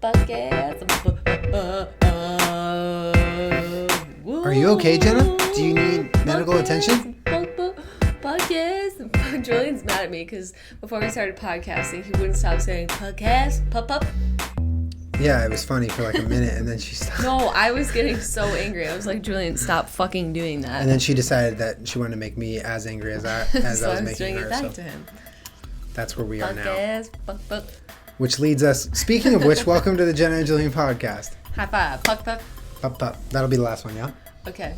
Podcast. Are you okay, Jenna? Do you need medical attention? Podcast. Julian's mad at me because before we started podcasting, he wouldn't stop saying podcast, pup. Yeah, it was funny for like a minute, and then she stopped. No, I was getting so angry. I was like, Julian, stop fucking doing that. And then she decided that she wanted to make me as angry as I so was making doing her. it back So to him. that's where we are now. Podcast, Which leads us, speaking of which, welcome to the Jenna Julien Podcast. High five, puck. Pup. That'll be the last one, yeah? Okay,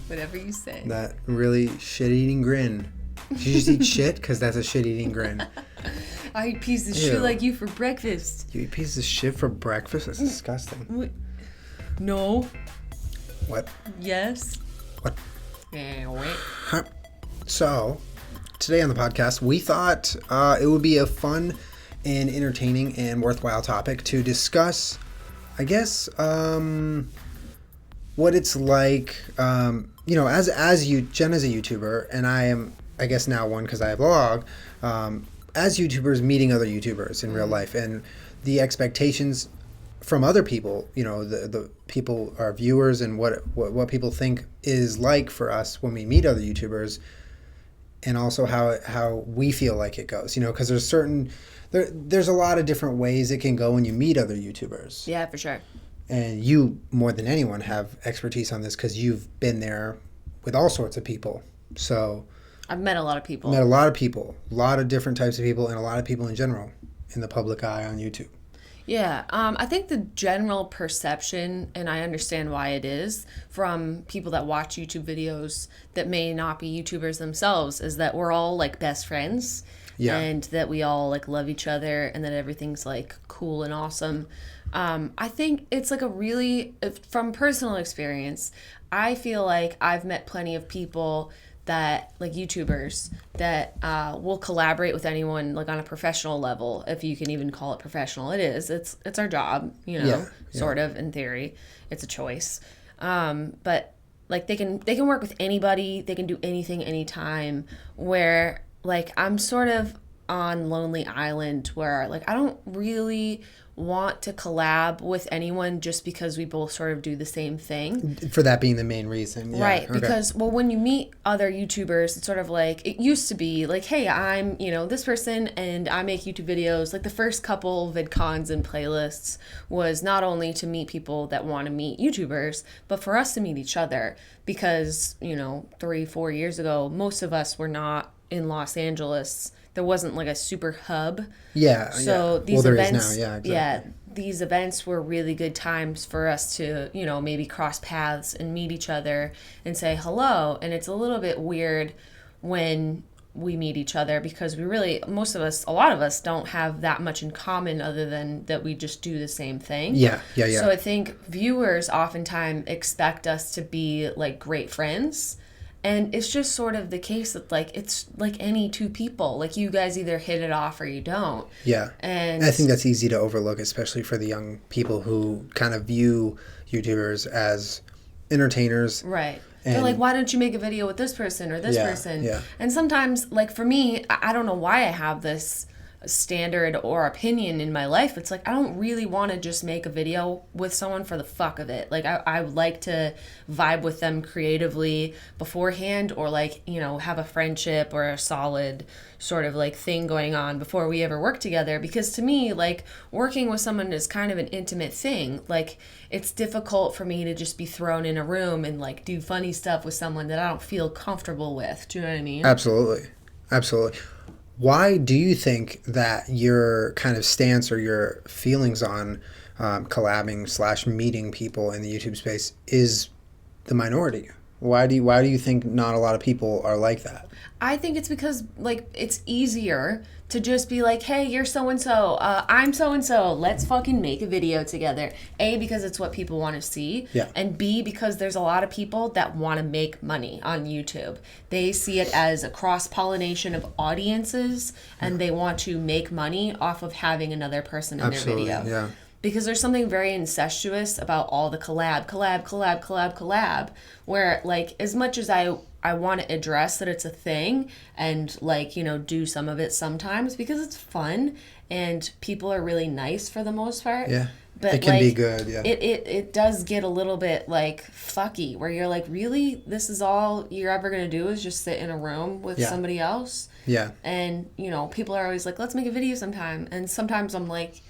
whatever you say. That really shit-eating grin. Did you just eat shit? Because that's a shit-eating grin. I eat pieces of shit like you for breakfast. You eat pieces of shit for breakfast? That's disgusting. What? No. What? Yes. What? Yeah, wait. Huh. So, today on the podcast, we thought it would be a fun and entertaining and worthwhile topic to discuss, I guess, what it's like, as Jenna's a YouTuber, and I am, I guess now one because I have a blog, as YouTubers meeting other YouTubers in real life, and the expectations from other people, the people, our viewers, and what people think is like for us when we meet other YouTubers, and also how we feel like it goes, because there's a lot of different ways it can go when you meet other YouTubers. Yeah, for sure. And you, more than anyone, have expertise on this because you've been there with all sorts of people. So I've met a lot of people. A lot of different types of people, and a lot of people in general in the public eye on YouTube. Yeah, I think the general perception, and I understand why it is, from people that watch YouTube videos that may not be YouTubers themselves, is that we're all like best friends. Yeah. And that we all like love each other, and that everything's like cool and awesome. I think it's like from personal experience, I feel like I've met plenty of people that, like YouTubers, that will collaborate with anyone like on a professional level, if you can even call it professional. It is. It's our job, sort of, in theory. It's a choice. But like they can work with anybody, they can do anything anytime, where like I'm sort of on Lonely Island where like I don't really want to collab with anyone just because we both sort of do the same thing. For that being the main reason. Yeah. Right. Okay. Because, well, when you meet other YouTubers, it's sort of like, it used to be like, hey, I'm, this person and I make YouTube videos. Like the first couple VidCons and playlists was not only to meet people that want to meet YouTubers, but for us to meet each other. Because, 3-4 years ago, most of us were not in Los Angeles. There wasn't like a super hub. Yeah. So yeah. these events, is now. Yeah, exactly. Yeah, these events were really good times for us to, maybe cross paths and meet each other and say hello. And it's a little bit weird when we meet each other because a lot of us don't have that much in common other than that we just do the same thing. Yeah. So I think viewers oftentimes expect us to be like great friends. And it's just sort of the case that, like, it's like any two people. Like, you guys either hit it off or you don't. Yeah. And I think that's easy to overlook, especially for the young people who kind of view YouTubers as entertainers. Right. They're like, why don't you make a video with this person or this person? Yeah. And sometimes, like, for me, I don't know why I have this standard or opinion in my life. It's like I don't really want to just make a video with someone for the fuck of it. Like I would like to vibe with them creatively beforehand, or like have a friendship or a solid sort of like thing going on before we ever work together. Because to me, like, working with someone is kind of an intimate thing. Like, it's difficult for me to just be thrown in a room and like do funny stuff with someone that I don't feel comfortable with. Do you know what I mean? Absolutely. Why do you think that your kind of stance or your feelings on collabing / meeting people in the YouTube space is the minority? Why do you think not a lot of people are like that? I think it's because, like, it's easier to just be like, hey, you're so-and-so, I'm so-and-so, let's fucking make a video together. A, because it's what people want to see. Yeah. And B, because there's a lot of people that want to make money on YouTube. They see it as a cross-pollination of audiences, and they want to make money off of having another person in their video. Yeah. Because there's something very incestuous about all the collab, where, like, as much as I want to address that it's a thing and, like, do some of it sometimes because it's fun and people are really nice for the most part. Yeah. But it can be good, yeah. It does get a little bit like fucky, where you're like, really, this is all you're ever gonna do is just sit in a room with somebody else? Yeah. And people are always like, let's make a video sometime, and sometimes I'm like,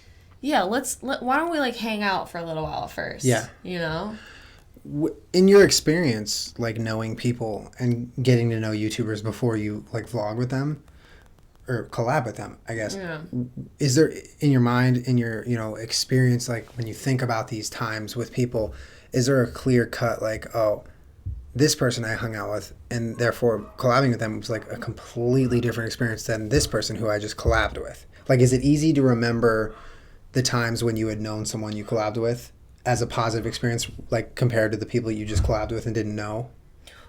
yeah, why don't we like hang out for a little while first? Yeah. In your experience, like knowing people and getting to know YouTubers before you like vlog with them or collab with them, I guess. Yeah. Is there in your mind, in your experience, like when you think about these times with people, is there a clear cut like, oh, this person I hung out with and therefore collabing with them was like a completely different experience than this person who I just collabed with? Like, is it easy to remember the times when you had known someone you collabed with as a positive experience, like compared to the people you just collabed with and didn't know?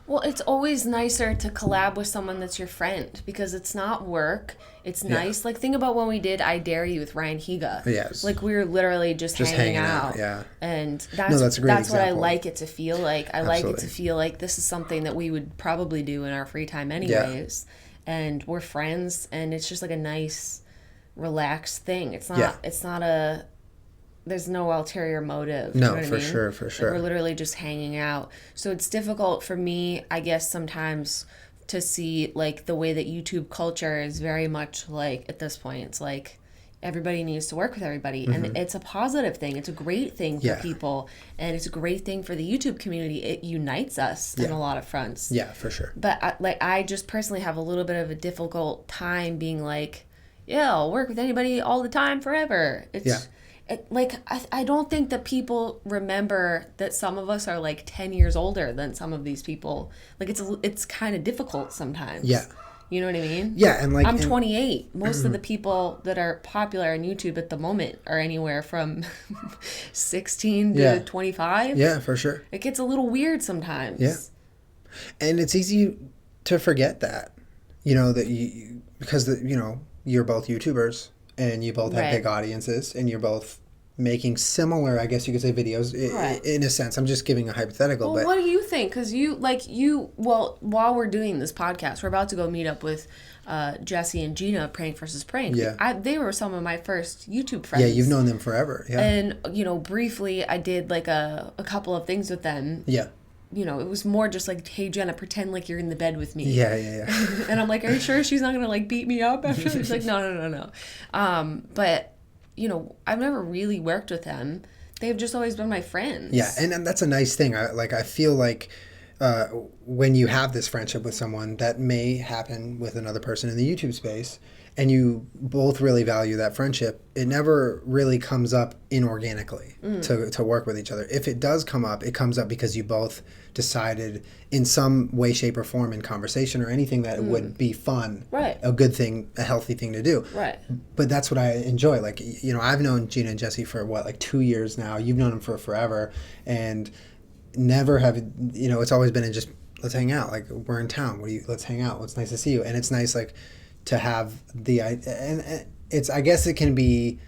Well, it's always nicer to collab with someone that's your friend because it's not work. It's nice. Like, think about when we did I Dare You with Ryan Higa. Yes. Like, we were literally just hanging out. Yeah. And that's a great what I example. like it to feel like. I like it to feel like this is something that we would probably do in our free time anyways. Yeah. And we're friends, and it's just like a nice, relaxed thing. It's not there's no ulterior motive. No, you know what I mean? For sure. Like, we're literally just hanging out. So it's difficult for me, I guess, sometimes to see like the way that YouTube culture is very much like at this point. It's like everybody needs to work with everybody, and it's a positive thing. It's a great thing for people, and it's a great thing for the YouTube community. It unites us in a lot of fronts. Yeah, for sure. But I just personally have a little bit of a difficult time being like, yeah, I'll work with anybody all the time forever. I don't think that people remember that some of us are like 10 years older than some of these people. Like, it's kind of difficult sometimes. Yeah. You know what I mean? Yeah, and like I'm 28. Most of the people that are popular on YouTube at the moment are anywhere from 16 to 25. Yeah, for sure. It gets a little weird sometimes. Yeah. And it's easy to forget that, because you're both YouTubers and you both have big audiences and you're both making similar, I guess you could say, videos in a sense. I'm just giving a hypothetical. Well, what do you think? Because while we're doing this podcast, we're about to go meet up with Jesse and Gina, Prank versus Prank. Yeah. They were some of my first YouTube friends. Yeah, you've known them forever. Yeah. And, briefly, I did like a couple of things with them. Yeah. It was more just like, hey, Jenna, pretend like you're in the bed with me. Yeah. And I'm like, are you sure she's not going to like beat me up after? She's like, no. But, I've never really worked with them. They've just always been my friends. Yeah, and that's a nice thing. I feel like when you have this friendship with someone, that may happen with another person in the YouTube space, and you both really value that friendship, it never really comes up inorganically to work with each other. If it does come up, it comes up because you both decided in some way, shape, or form in conversation or anything that it would be fun, a good thing, a healthy thing to do. Right. But that's what I enjoy. Like, I've known Gina and Jesse for 2 years now. You've known them for forever, and never have, it's always been just, let's hang out. Like, we're in town. Let's hang out. It's nice to see you. And it's nice, like, to have and it's, I guess it can be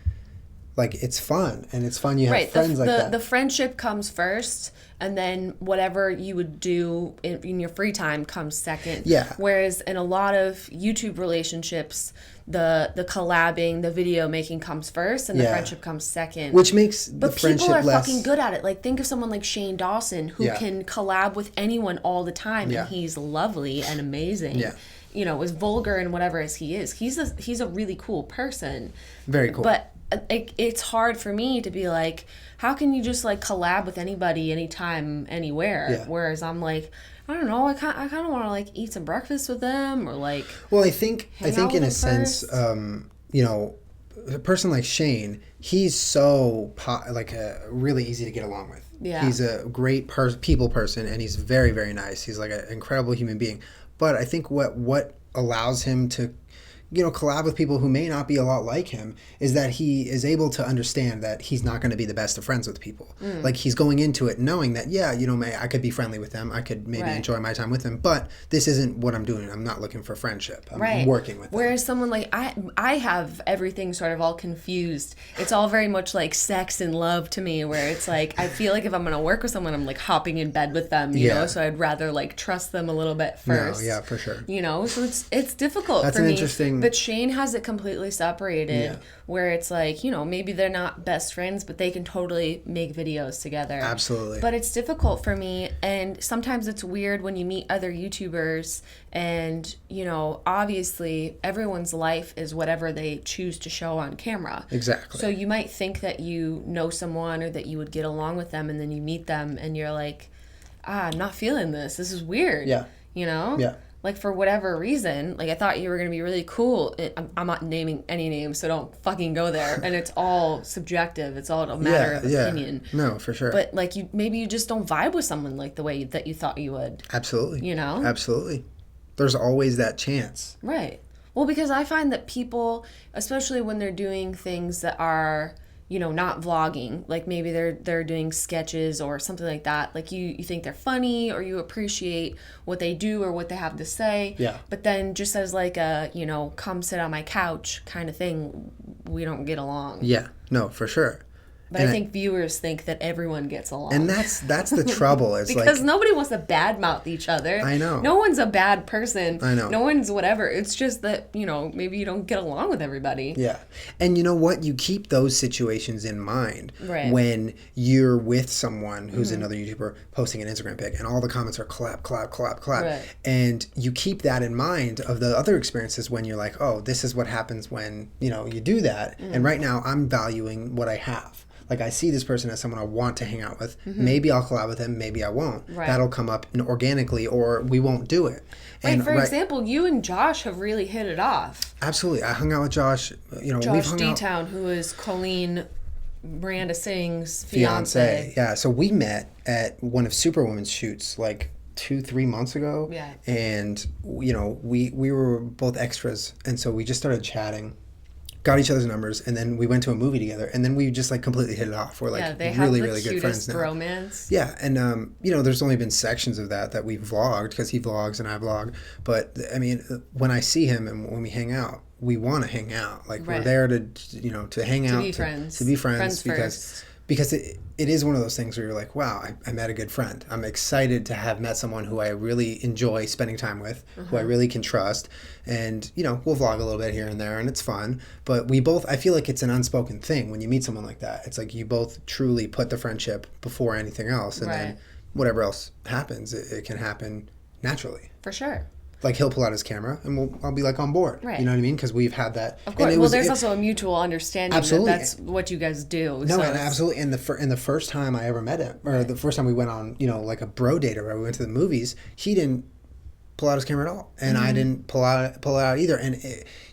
like, it's fun, and it's fun. You have friends like that. The friendship comes first, and then whatever you would do in your free time comes second. Yeah. Whereas in a lot of YouTube relationships, the collabing, the video making comes first, and the friendship comes second. Which makes the friendship less... But people are fucking good at it. Like, think of someone like Shane Dawson, who can collab with anyone all the time, and he's lovely and amazing. Yeah. As vulgar and whatever as he is. He's a really cool person. Very cool. But it's hard for me to be like, how can you just like collab with anybody, anytime, anywhere? Yeah. Whereas I'm like, I don't know, I kind of want to like eat some breakfast with them, or like. Well, I think in a sense, a person like Shane, he's so really easy to get along with. Yeah. He's a great people person, and he's very, very nice. He's like an incredible human being. But I think what allows him to, collab with people who may not be a lot like him is that he is able to understand that he's not going to be the best of friends with people. Like, he's going into it knowing that, I could be friendly with them. I could maybe enjoy my time with them, but this isn't what I'm doing. I'm not looking for friendship. I'm working with them. Whereas someone like, I have everything sort of all confused. It's all very much like sex and love to me, where it's like, I feel like if I'm going to work with someone, I'm like hopping in bed with them, you know? So I'd rather like trust them a little bit first. No, yeah, for sure. So it's difficult That's for an me. interesting... But Shane has it completely separated, Yeah. where it's like, maybe they're not best friends, but they can totally make videos together. Absolutely. But it's difficult for me, and sometimes it's weird when you meet other YouTubers, and, obviously everyone's life is whatever they choose to show on camera. Exactly. So you might think that you know someone or that you would get along with them, and then you meet them and you're like, I'm not feeling this. This is weird. Yeah. Yeah. Like, for whatever reason, like, I thought you were going to be really cool. I'm not naming any names, so don't fucking go there. And it's all subjective. It's all a matter of opinion. No, for sure. But, like, maybe you just don't vibe with someone like the way that you thought you would. Absolutely. Absolutely. There's always that chance. Right. Well, because I find that people, especially when they're doing things that are, not vlogging, like maybe they're doing sketches or something like that, like you think they're funny or you appreciate what they do or what they have to say. Yeah. But then just as like a, come sit on my couch kind of thing, we don't get along. Yeah. No, for sure. But I think viewers think that everyone gets along. And that's the trouble. It's because nobody wants to badmouth each other. I know. No one's a bad person. I know. No one's whatever. It's just that, maybe you don't get along with everybody. Yeah. And you know what? You keep those situations in mind when you're with someone who's another YouTuber posting an Instagram pic and all the comments are clap, clap, clap, clap. Right. And you keep that in mind of the other experiences when you're like, oh, this is what happens when, you do that. And right now I'm valuing what I have. Like, I see this person as someone I want to hang out with. Maybe I'll collab with him. Maybe I won't. Right. That'll come up organically, or we won't do it. And for example, you and Josh have really hit it off. Absolutely. I hung out with Josh. Josh we've hung D-Town, who is Colleen Miranda Singh's fiance. Yeah. So we met at one of Superwoman's shoots, like 2-3 months ago. Yeah. And, we were both extras. And so we just started chatting. Got each other's numbers, and then we went to a movie together, and then we just like completely hit it off. We're like they really, have really good friends now. Romance. Yeah, and there's only been sections of that we vlogged because he vlogs and I vlog. But I mean, when I see him and when we hang out, we want to hang out. Like we're there to to hang out, to be friends, because it is one of those things where you're like, wow, I met a good friend. I'm excited to have met someone who I really enjoy spending time with, who I really can trust. And, we'll vlog a little bit here and there and it's fun. But I feel like it's an unspoken thing when you meet someone like that. It's like you both truly put the friendship before anything else. And then whatever else happens, it can happen naturally. For sure. Like he'll pull out his camera and I'll be like on board. Right. You know what I mean? Because we've had that. Of course. There's also a mutual understanding that that's what you guys do. No, and absolutely. And the first time I ever met him, or the first time we went on, like a bro date or we went to the movies, he didn't pull out his camera at all, and I didn't pull it out either. And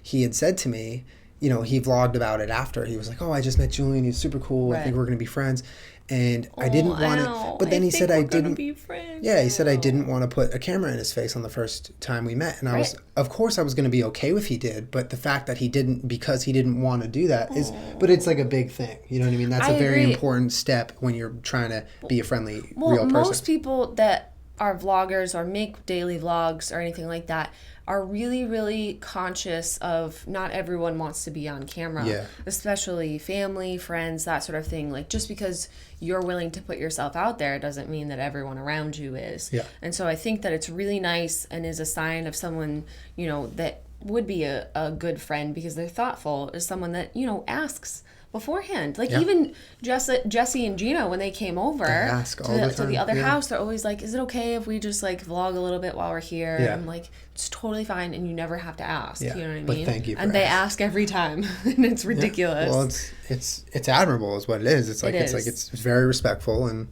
he had said to me, he vlogged about it after. He was like, "Oh, I just met Julian. He's super cool. I think we're gonna be friends." And I didn't want to, but then he said I didn't. Be friends. Yeah, he said I didn't want to put a camera in his face on the first time we met, and I was, of course, I was going to be okay if he did, but the fact that he didn't, because he didn't want to do that is, but it's like a big thing. You know what I mean? That's a very important step when you're trying to be a friendly, real person. Most people that are vloggers or make daily vlogs or anything like that are really, really conscious of not everyone wants to be on camera, especially family, friends, that sort of thing. Like, just because you're willing to put yourself out there doesn't mean that everyone around you is. Yeah. And so I think that it's really nice and is a sign of someone, that would be a good friend because they're thoughtful, is someone that, asks beforehand. Like even Jesse and Gina, when they came over to the other house, they're always like, is it okay if we just like vlog a little bit while we're here? Yeah. I'm like, it's totally fine, and you never have to ask. Yeah. You know what I mean? But thank you for and they ask every time, and it's ridiculous. Yeah. Well, it's admirable is what it is. It's very respectful, and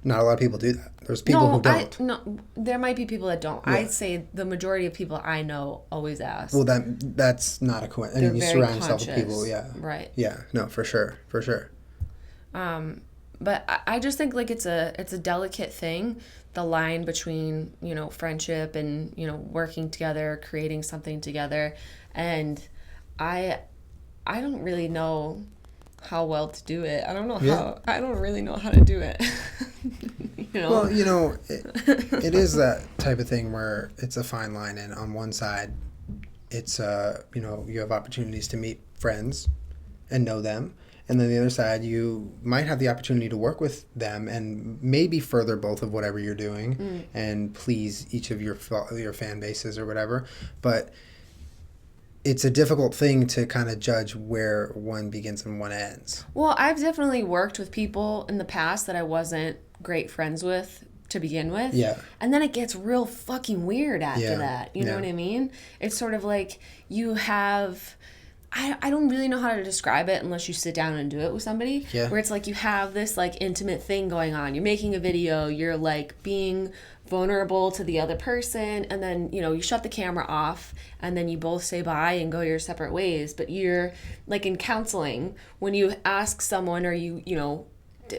not a lot of people do that. There's people who don't. There might be people that don't. Yeah. I'd say the majority of people I know always ask. Well, that's not a coincidence. I mean, you surround yourself with people, right. Yeah, no, for sure. But I just think like it's a delicate thing, the line between, friendship and, working together, creating something together. And I don't really know how well to do it. I don't really know how to do it. Well, it is that type of thing where it's a fine line, and on one side it's you have opportunities to meet friends and know them, and then the other side you might have the opportunity to work with them and maybe further both of whatever you're doing and please each of your fan bases or whatever. But it's a difficult thing to kind of judge where one begins and one ends. Well, I've definitely worked with people in the past that I wasn't great friends with to begin with. Yeah. And then it gets real fucking weird after that. You know what I mean? It's sort of like you have... I don't really know how to describe it unless you sit down and do it with somebody. Yeah. Where it's like you have this like intimate thing going on. You're making a video. You're like being vulnerable to the other person. And then, you know, you shut the camera off and then you both say bye and go your separate ways. But you're like in counseling when you ask someone or you know,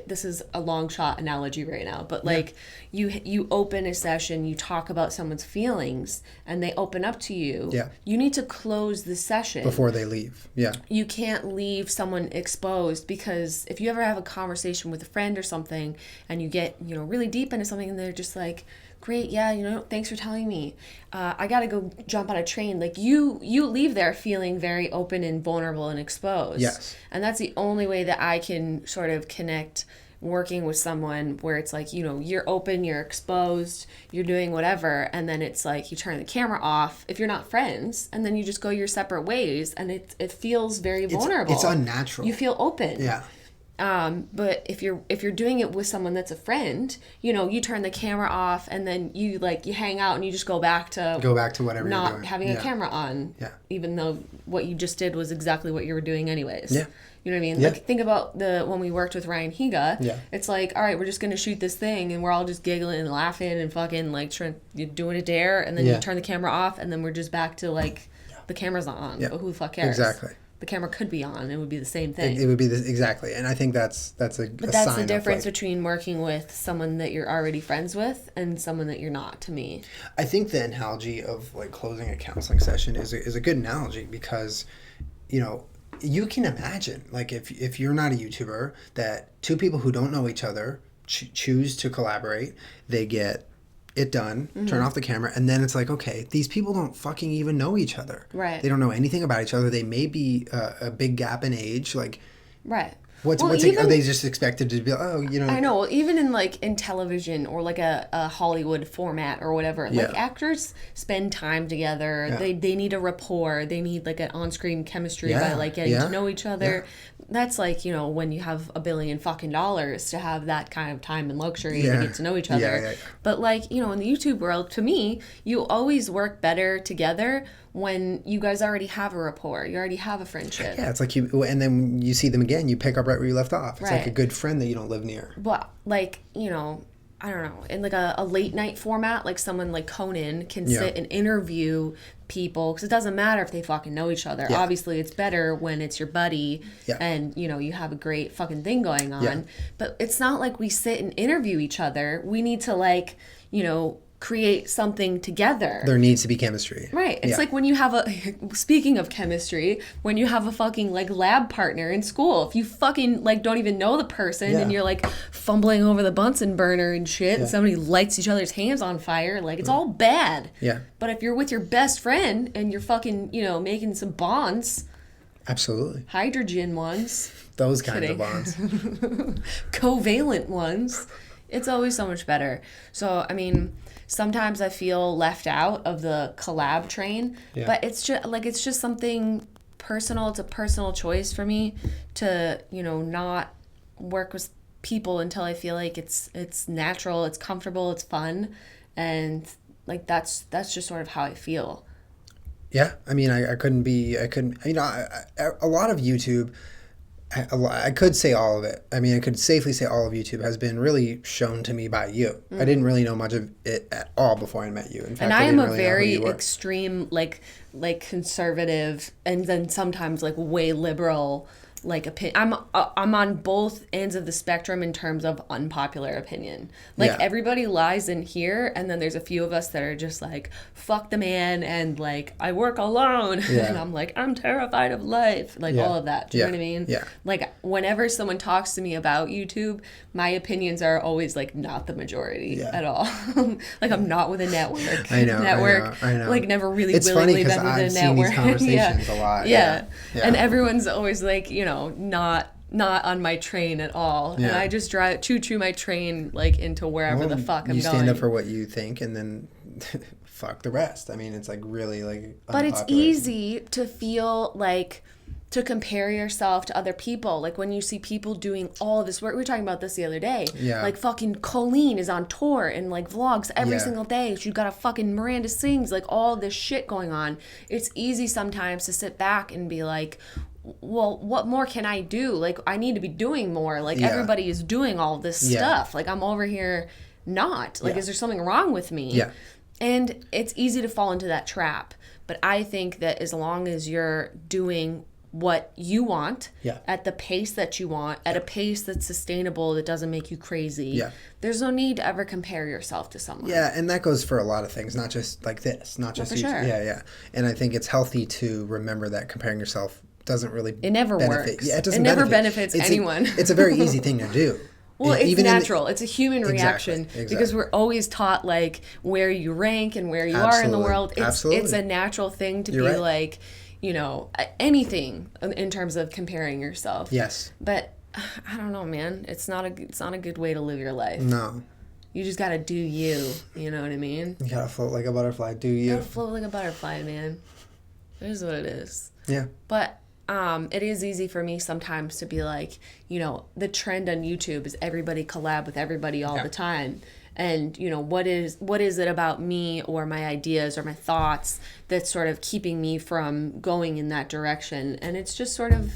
this is a long shot analogy right now, but like you open a session, you talk about someone's feelings and they open up to you. Yeah. You need to close the session before they leave. Yeah. You can't leave someone exposed, because if you ever have a conversation with a friend or something and you get, you know, really deep into something and they're just like, great, yeah, you know, thanks for telling me. I gotta go jump on a train. Like you leave there feeling very open and vulnerable and exposed. Yes. And that's the only way that I can sort of connect working with someone where it's like, you know, you're open, you're exposed, you're doing whatever, and then it's like you turn the camera off if you're not friends, and then you just go your separate ways, and it feels very vulnerable. It's unnatural. You feel open. Yeah. But if you're doing it with someone that's a friend, you know, you turn the camera off and then you hang out and you just go back to whatever you're doing. Not having a camera on. Yeah. Even though what you just did was exactly what you were doing anyways. Yeah. You know what I mean? Yeah. Like think about when we worked with Ryan Higa. Yeah. It's like, all right, we're just gonna shoot this thing and we're all just giggling and laughing and fucking like you're doing a dare, and then you turn the camera off and then we're just back to like the camera's not on. Yeah. But who the fuck cares? Exactly. The camera could be on. It would be the same thing. It would be exactly, and I think that's a But that's sign the difference of, like, between working with someone that you're already friends with and someone that you're not, to me. I think the analogy of like closing a counseling session is a good analogy, because, you know, you can imagine like if you're not a YouTuber, that two people who don't know each other choose to collaborate, they get it done, turn off the camera, and then it's like, okay, these people don't fucking even know each other. Right. They don't know anything about each other. They may be a big gap in age. Like, right. Are they just expected to be, oh, you know? I know. Well, even in television or like a Hollywood format or whatever, like actors spend time together. Yeah. They need a rapport. They need like an on-screen chemistry by like getting to know each other. Yeah. That's like, you know, when you have $1 billion fucking dollars to have that kind of time and luxury to get to know each other. Yeah. But like, you know, in the YouTube world, to me, you always work better together when you guys already have a rapport, you already have a friendship. Yeah, it's like and then when you see them again, you pick up right where you left off. It's like a good friend that you don't live near. But like, you know, I don't know, in like a late night format, like someone like Conan can sit and interview people, because it doesn't matter if they fucking know each other. Yeah. Obviously, it's better when it's your buddy and, you know, you have a great fucking thing going on. Yeah. But it's not like we sit and interview each other. We need to, like, you know, create something together. There needs to be chemistry. Right. It's like when you have speaking of chemistry, when you have a fucking like lab partner in school, if you fucking like don't even know the person and you're like fumbling over the Bunsen burner and shit and somebody lights each other's hands on fire, like it's all bad. Yeah. But if you're with your best friend and you're fucking, you know, making some bonds. Absolutely. Hydrogen ones. Those kinds of bonds. Covalent ones. It's always so much better. So, I mean, sometimes I feel left out of the collab train, but it's just something personal. It's a personal choice for me to, you know, not work with people until I feel like it's natural, it's comfortable, it's fun, and like that's just sort of how I feel. Yeah, I mean, I couldn't, you know, a lot of YouTube. I could say all of it. I mean, I could safely say all of YouTube has been really shown to me by you. I didn't really know much of it at all before I met you. In fact, and I am a very extreme, like conservative, and then sometimes like way liberal, like opinion. I'm on both ends of the spectrum in terms of unpopular opinion. Like everybody lies in here, and then there's a few of us that are just like, fuck the man, and like I work alone, and I'm like, I'm terrified of life, like all of that. Do you know what I mean? Yeah. Like whenever someone talks to me about YouTube, my opinions are always like not the majority at all. Like I'm not with a network. I know. Like never really it's willingly funny been with I've a seen network. These conversations a lot. Yeah. And everyone's always like, you know, not on my train at all. And I just choo my train like into wherever the fuck I'm going. You stand up for what you think, and then fuck the rest. I mean, it's like really like But it's unpopular. easy to feel like to compare yourself to other people. Like when you see people doing all of this work, we were talking about this the other day. Yeah. Like fucking Colleen is on tour and like vlogs every Yeah. single day. She got a fucking Miranda sings, like all this shit going on. It's easy sometimes to sit back and be like, well, what more can I do? Like I need to be doing more. Like Yeah. everybody is doing all this Yeah. stuff. Like I'm over here not. Like Yeah. is there something wrong with me? Yeah. And it's easy to fall into that trap. But I think that as long as you're doing what you want Yeah. at the pace that you want, at a pace that's sustainable, that doesn't make you crazy, Yeah. there's no need to ever compare yourself to someone. Yeah, and that goes for a lot of things, not just like this, not just for sure. Yeah. And I think it's healthy to remember that comparing yourself doesn't really It never benefit. works. Yeah, it doesn't never benefit. benefits It's anyone. It's a very easy thing to do. Well, it's Even in the- natural. It's a human reaction Exactly. because we're always taught like where you rank and where you are in the Absolutely. world. It's Absolutely. a natural thing to You're be right. like, anything in terms of comparing yourself. Yes. But I don't know, man. It's not a good way to live your life. No. You just gotta do you. You know what I mean? You gotta float like a butterfly. Do you? Gotta float like a butterfly, man. It is what it is. Yeah. But it is easy for me sometimes to be like, the trend on YouTube is everybody collab with everybody all the time. And, what is it about me or my ideas or my thoughts that's sort of keeping me from going in that direction? And it's just sort of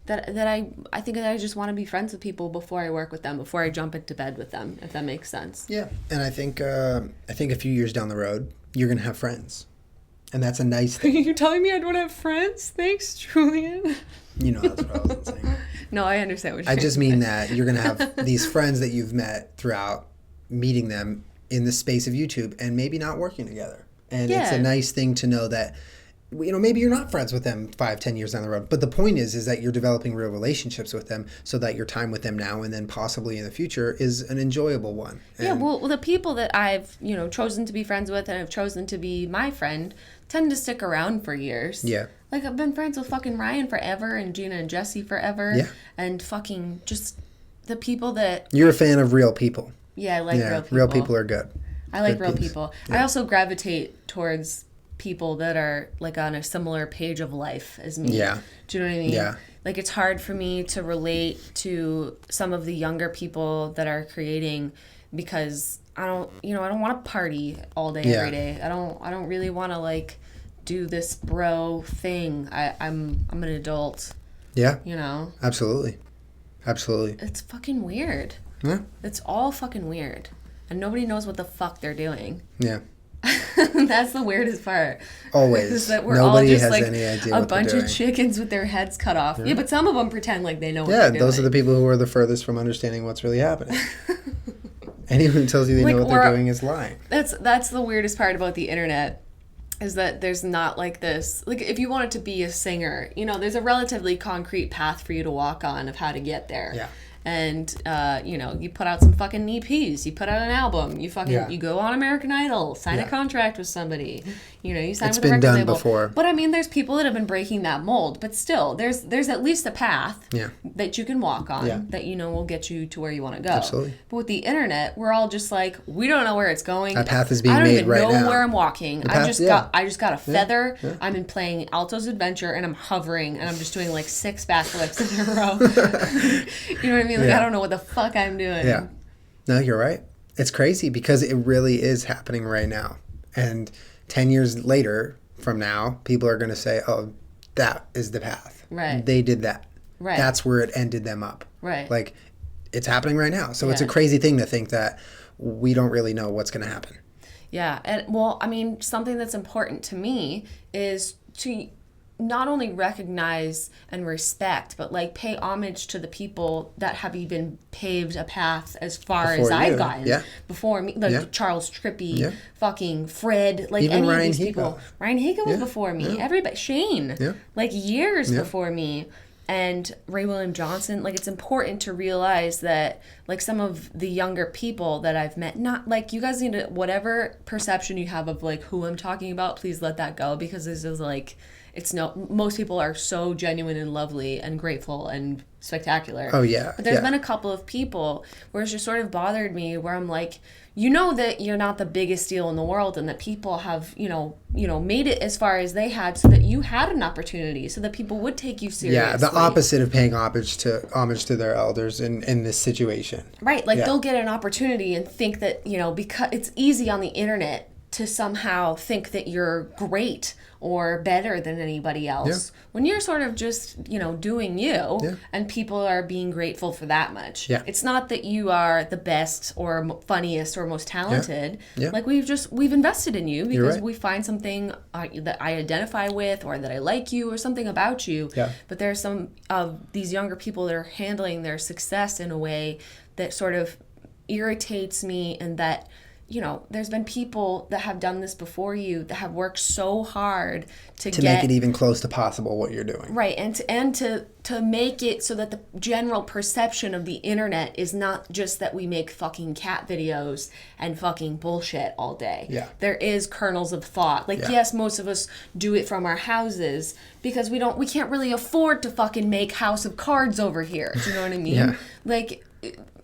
that I think that I just want to be friends with people before I work with them, before I jump into bed with them, if that makes sense. Yeah. And I think a few years down the road, you're gonna have friends. And that's a nice Are thing. you telling me I don't have friends? Thanks, Julian. You know, that's what I was saying. No, I understand what you're I saying. just mean that you're going to have these friends that you've met throughout meeting them in the space of YouTube and maybe not working together. And it's a nice thing to know that, maybe you're not friends with them 5-10 years down the road. But the point is that you're developing real relationships with them so that your time with them now and then possibly in the future is an enjoyable one. Yeah, And- well, the people that I've, chosen to be friends with and have chosen to be my friend tend to stick around for years. Yeah. Like, I've been friends with fucking Ryan forever and Gina and Jesse forever. Yeah. And fucking just the people that... You're a fan of real people. Yeah, I like real people. Real people are good. I like Good real piece. people. Yeah. I also gravitate towards people that are, like, on a similar page of life as me. Yeah. Do you know what I mean? Yeah. Like, it's hard for me to relate to some of the younger people that are creating because I don't want to party all day, every day. I don't really want to, like, do this bro thing. I'm an adult. Yeah. Absolutely. Absolutely. It's fucking weird. Yeah. It's all fucking weird. And nobody knows what the fuck they're doing. Yeah. That's the weirdest part. Always. Is that we're Nobody all just has like any idea a what they're bunch of doing. chickens with their heads cut off. Yeah, but some of them pretend like they know what Yeah, they're doing. those are the people who are the furthest from understanding what's really happening. Anyone who tells you they Like, know what they're we're- doing is lying. That's the weirdest part about the internet. Is that there's not like this, like if you wanted to be a singer, there's a relatively concrete path for you to walk on of how to get there. Yeah. And, you put out some fucking EPs, you put out an album, you you go on American Idol, sign a Yeah. contract with somebody, you sign It's with a been record done label. before. But I mean, there's people that have been breaking that mold, but still, there's at least a path Yeah. that you can walk on Yeah. that, will get you to where you want to go. Absolutely. But with the internet, we're all just like, we don't know where it's going. That path is being I don't made even right know now. where I'm walking. I path- just yeah. got a feather. Yeah. I'm in playing Alto's Adventure and I'm hovering and I'm just doing like 6 backflips in a row. You know what I mean? Like Yeah. I don't know what the fuck I'm doing. Yeah. No, you're right. It's crazy because it really is happening right now. And 10 years later from now, people are going to say, oh, that is the path. Right. They did that. Right. That's where it ended them up. Right. Like, it's happening right now. So it's a Yeah. crazy thing to think that we don't really know what's going to happen. Yeah. And well, I mean, something that's important to me is to not only recognize and respect, but like pay homage to the people that have even paved a path as far as Before I've you. gotten. Yeah. Before me, like Yeah. Charles Trippy, Yeah. fucking Fred, like Even any Ryan of these Higa. people. Ryan Higa was Yeah. before me. Yeah. Everybody, Shane, Yeah. like years Yeah. before me. And Ray William Johnson, like it's important to realize that like some of the younger people that I've met, not like you guys need to, whatever perception you have of like who I'm talking about, please let that go because this is like, most people are so genuine and lovely and grateful and spectacular. Oh, yeah. But there's been a couple of people where it's just sort of bothered me where I'm like, you know that you're not the biggest deal in the world and that people have, made it as far as they had so that you had an opportunity, so that people would take you seriously. Yeah, the opposite of paying homage to their elders in this situation. Right, they'll get an opportunity and think that, because it's easy on the internet to somehow think that you're great or better than anybody else when you're sort of just, doing you and people are being grateful for that much. Yeah. It's not that you are the best or funniest or most talented. Yeah. Like we've invested in you because we find something that I identify with or that I like you or something about you. Yeah. But there's some of these younger people that are handling their success in a way that sort of irritates me, and that there's been people that have done this before you that have worked so hard to make it even close to possible what you're doing. Right, and to make it so that the general perception of the internet is not just that we make fucking cat videos and fucking bullshit all day. Yeah. There is kernels of thought. Yes, most of us do it from our houses because we can't really afford to fucking make House of Cards over here. Do you know what I mean?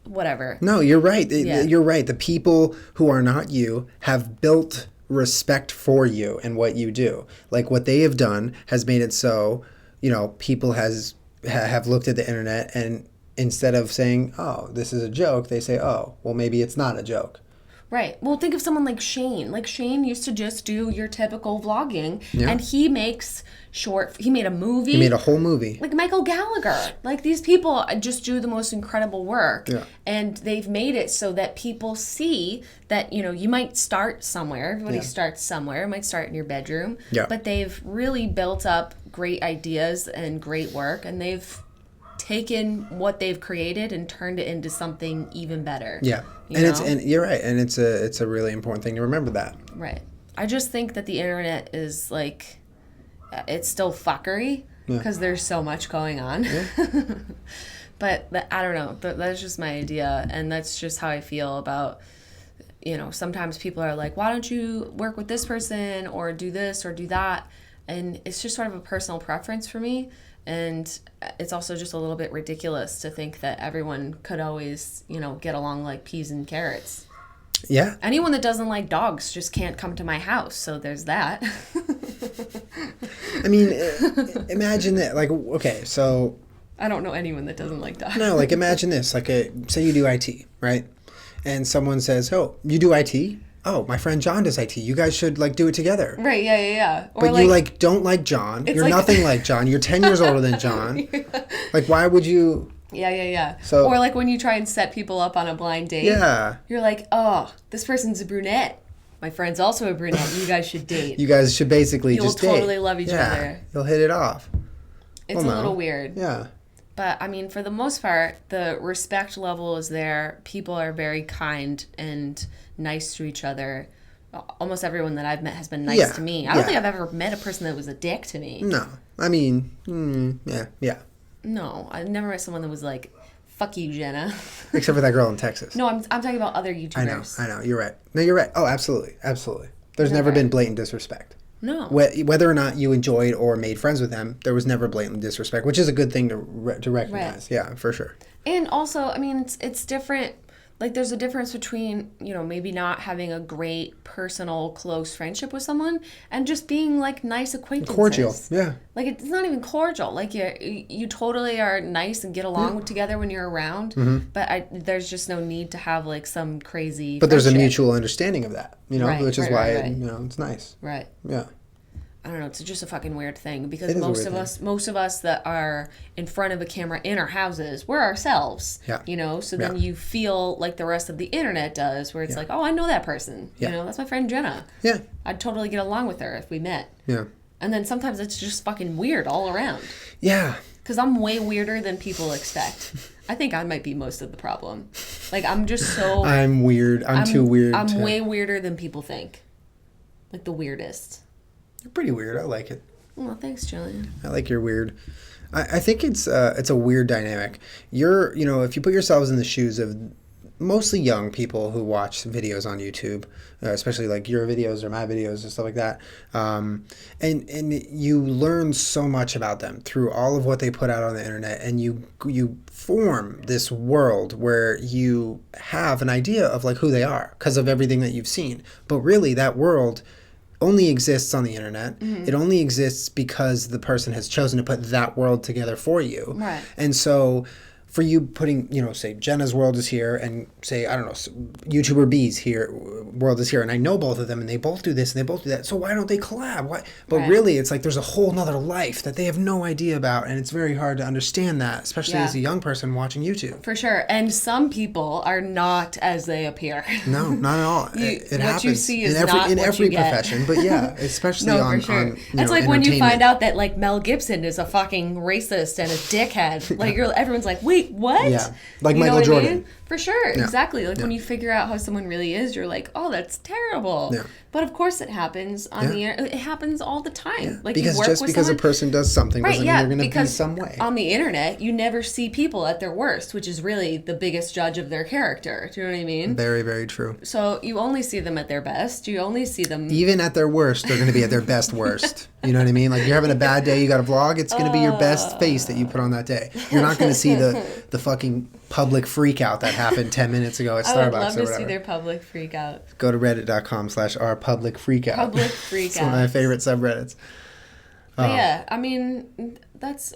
Whatever. No, you're right. You're right. The people who are not you have built respect for you and what you do. Like what they have done has made it so, people have looked at the internet, and instead of saying, oh, this is a joke, they say, oh, well, maybe it's not a joke. Right. Well, think of someone like Shane. Like Shane used to just do your typical vlogging, and he makes he made a movie. He made a whole movie. Like Michael Gallagher. Like these people just do the most incredible work. Yeah. And they've made it so that people see that, you might start somewhere. Everybody starts somewhere. It might start in your bedroom. Yeah. But they've really built up great ideas and great work, and they've taken what they've created and turned it into something even better. Yeah. And you're right. And it's a really important thing to remember that. Right. I just think that the internet is it's still fuckery because there's so much going on. Yeah. But I don't know. That's just my idea. And that's just how I feel about, sometimes people are like, why don't you work with this person or do this or do that? And it's just sort of a personal preference for me. And it's also just a little bit ridiculous to think that everyone could always, get along like peas and carrots. Yeah. Anyone that doesn't like dogs just can't come to my house. So there's that. I mean, imagine that. Okay, so. I don't know anyone that doesn't like dogs. No, imagine this. Say you do IT, right? And someone says, oh, you do IT? Oh, my friend John does IT. You guys should do it together. Right, yeah. Or but you don't like John. You're nothing like John. You're 10 years older than John. Why would you? Yeah. So, or when you try and set people up on a blind date. Yeah. You're like, oh, this person's a brunette. My friend's also a brunette. You guys should date. You guys should basically just date. You'll totally love each other. You'll hit it off. It's a little weird. Yeah. But, I mean, for the most part, the respect level is there. People are very kind and nice to each other. Almost everyone that I've met has been nice to me. I don't think I've ever met a person that was a dick to me. No. I mean, yeah. No, I've never met someone that was like, fuck you, Jenna. Except for that girl in Texas. No, I'm talking about other YouTubers. I know. You're right. No, you're right. Oh, absolutely. There's never been blatant disrespect. No. Whether or not you enjoyed or made friends with them, there was never blatant disrespect, which is a good thing to recognize. Right. Yeah, for sure. And also, I mean, it's different. There's a difference between, maybe not having a great personal close friendship with someone and just being nice acquaintances. Cordial, yeah. It's not even cordial. You totally are nice and get along together when you're around, but there's just no need to have some crazy But friendship. There's a mutual understanding of that, which is why it's nice. Right. Yeah. I don't know, it's just a fucking weird thing because most of us that are in front of a camera in our houses, we're ourselves. Yeah. So then you feel like the rest of the internet does, where it's oh, I know that person. That's my friend Jenna. Yeah. I'd totally get along with her if we met. Yeah. And then sometimes it's just fucking weird all around. Yeah. Because I'm way weirder than people expect. I think I might be most of the problem. I'm just so... I'm weird. I'm too weird. I'm way weirder than people think. The weirdest. You're pretty weird. I like it. Well, thanks, Julian. I like your weird. I think it's a weird dynamic. If you put yourselves in the shoes of mostly young people who watch videos on YouTube, especially like your videos or my videos and stuff like that. And you learn so much about them through all of what they put out on the internet, and you form this world where you have an idea of like who they are because of everything that you've seen. But really, that world only exists on the internet. Mm-hmm. It only exists because the person has chosen to put that world together for you. Right. And so for you putting, say Jenna's world is here, and say, I don't know, YouTuber B's here, world is here, and I know both of them, and they both do this and they both do that. So why don't they collab? Why? But really, it's like there's a whole nother life that they have no idea about, and it's very hard to understand that, especially as a young person watching YouTube. For sure. And some people are not as they appear. No, not at all. It happens. What you see is in every, not in what every you get. profession, but yeah, especially no, on, for sure. on That's like when you find out that like Mel Gibson is a fucking racist and a dickhead. Like everyone's like, wait, what? Yeah. Like you Michael Jordan. I mean? For sure, exactly. Like when you figure out how someone really is, you're like, oh, that's terrible. Yeah. But of course it happens on the internet. It happens all the time. Yeah. Like because you work just with because someone, a person does something doesn't mean they're going to be because some way. On the internet, you never see people at their worst, which is really the biggest judge of their character. Do you know what I mean? Very, very true. So you only see them at their best. You only see them... Even at their worst, they're going to be at their best worst. You know what I mean? Like you're having a bad day, you got a vlog, it's going to be your best face that you put on that day. You're not going to see the fucking public freak out that happened 10 minutes ago at Starbucks or whatever. I would love to see their public freak out. Go to reddit.com/ourpublicfreakout. Public freak It's one of my favorite subreddits. But yeah, I mean,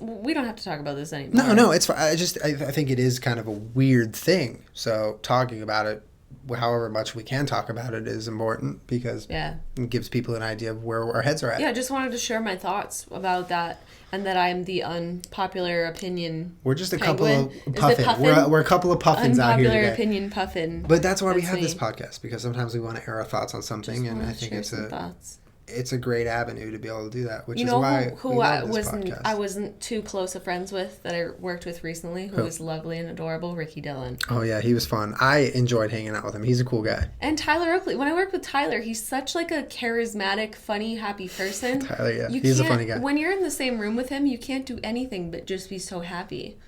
we don't have to talk about this anymore. No, it's fine. I think it is kind of a weird thing. So talking about it, however much we can talk about it, is important because it gives people an idea of where our heads are at. Yeah, I just wanted to share my thoughts about that, and that I'm the unpopular opinion. We're just a penguin. couple of puffin. We're a couple of puffins out here today. Unpopular opinion puffin. But that's why we have this podcast, because sometimes we want to air our thoughts on something, just and I think thoughts. It's a great avenue to be able to do that, which is why who we I love this podcast. I wasn't too close of friends with that I worked with recently, who was lovely and adorable, Ricky Dillon. Oh yeah, he was fun. I enjoyed hanging out with him. He's a cool guy. And Tyler Oakley. When I worked with Tyler, he's such like a charismatic, funny, happy person. Tyler, yeah, he's a funny guy. When you're in the same room with him, you can't do anything but just be so happy.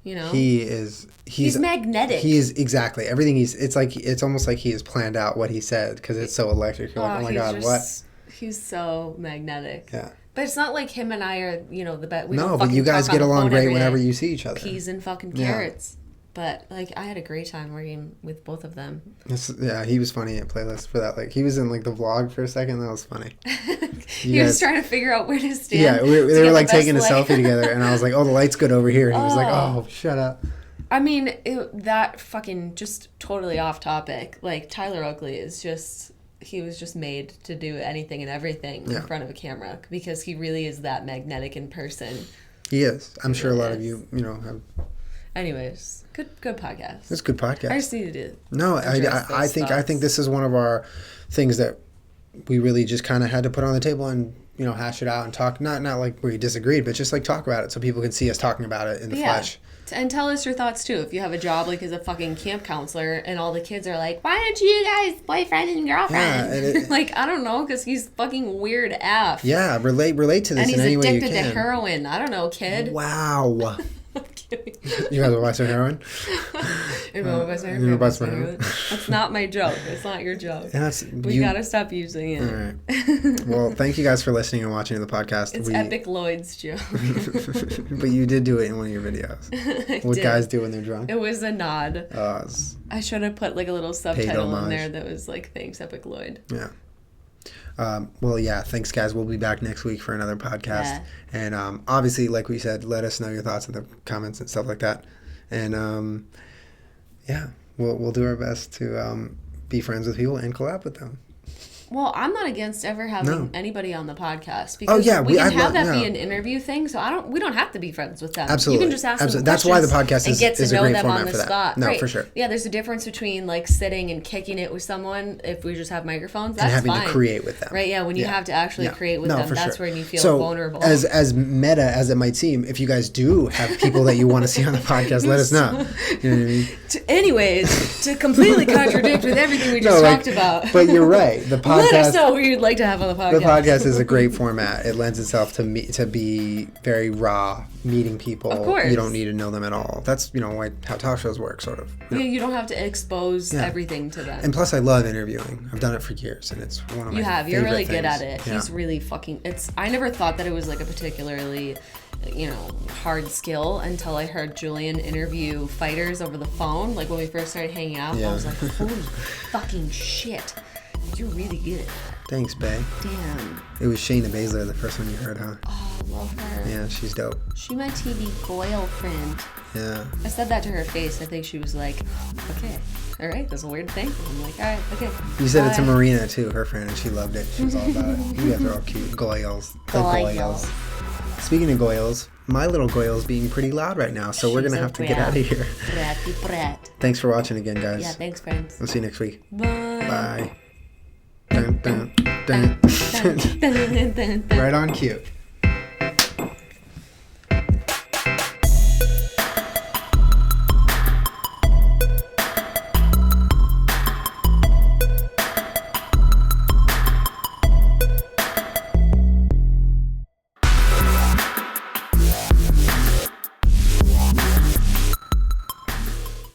You know? He's magnetic. He is exactly everything. It's almost like he has planned out what he said because it's so electric. You're like, oh my god, what? He's so magnetic. Yeah. But it's not like him and I are, the best. No, but you guys get along great whenever you see each other. Peas and fucking carrots. But, like, I had a great time working with both of them. He was funny at Playlist for that. Like, he was in, like, the vlog for a second. That was funny. He was trying to figure out where to stand. Yeah, they were, like, taking a selfie together. And I was like, oh, the light's good over here. And he was like, oh, shut up. I mean, that fucking just totally off topic. Like, Tyler Oakley is just... He was just made to do anything and everything in front of a camera because he really is that magnetic in person. He is. I'm sure a lot of you, have. Anyways, good podcast. It's a good podcast. I just needed to. No, I think this is one of our things that we really just kind of had to put on the table and hash it out and talk. Not like we disagreed, but just like talk about it so people can see us talking about it in the flesh. And tell us your thoughts too. If you have a job like as a fucking camp counselor and all the kids are like, why aren't you guys boyfriend and girlfriend? Yeah, like, I don't know, because he's fucking weird AF. Yeah, relate to this in any way you can. And he's addicted to heroin. I don't know, kid. Wow. I'm kidding. You guys want to buy some heroin? That's not my joke. It's not your joke. We gotta stop using it. All right. Well, thank you guys for listening and watching the podcast. It's Epic Lloyd's joke. But you did do it in one of your videos. What guys do when they're drunk? It was a nod. I should have put like a little subtitle in there that was like, thanks, Epic Lloyd. Yeah. Well, yeah, thanks, guys. We'll be back next week for another podcast. Yeah. And obviously, like we said, let us know your thoughts in the comments and stuff like that. And, we'll do our best to be friends with people and collab with them. Well, I'm not against ever having anybody on the podcast because we can have that be an interview thing. So we don't have to be friends with them. Absolutely, you can just ask them That's why the podcast is a great them format on the for that. Spot. No, right. for sure. Yeah, there's a difference between like sitting and kicking it with someone if we just have microphones. That's and having fine. to create with them. Right? Yeah, when you have to actually create with them, that's when you feel vulnerable. As meta as it might seem, if you guys do have people that you want to see on the podcast, let us know. You know what I mean? Anyways, to completely contradict with everything we just talked about. But you're right. The podcast. Let us podcast. know who you'd like to have on the podcast. The podcast is a great format. It lends itself to be very raw, meeting people. Of course. You don't need to know them at all. That's like how talk shows work, sort of. You don't have to expose everything to them. And plus, I love interviewing. I've done it for years, and it's one of my You're really favorite good at things. it. Yeah. He's really fucking. I never thought that it was like a particularly, hard skill until I heard Julian interview fighters over the phone. Like when we first started hanging out, I was like, holy fucking shit. You're really good at that. Thanks, babe. Damn. It was Shayna Baszler, the first one you heard, huh? Oh, I love her. Yeah, she's dope. She my TV Goyle friend. Yeah. I said that to her face. I think she was like, okay, all right, that's a weird thing. I'm like, all right, okay. You said it to bye." Marina, too, her friend, and she loved it. She was all about it. You guys are all cute. Goyles. The Goyles. Speaking of Goyles, my little Goyle's being pretty loud right now, so we're going to have to get out of here. Brat. Thanks for watching again, guys. Yeah, thanks, friends. We'll see you next week. Bye. Bye. Dun, dun, dun. Right on cue.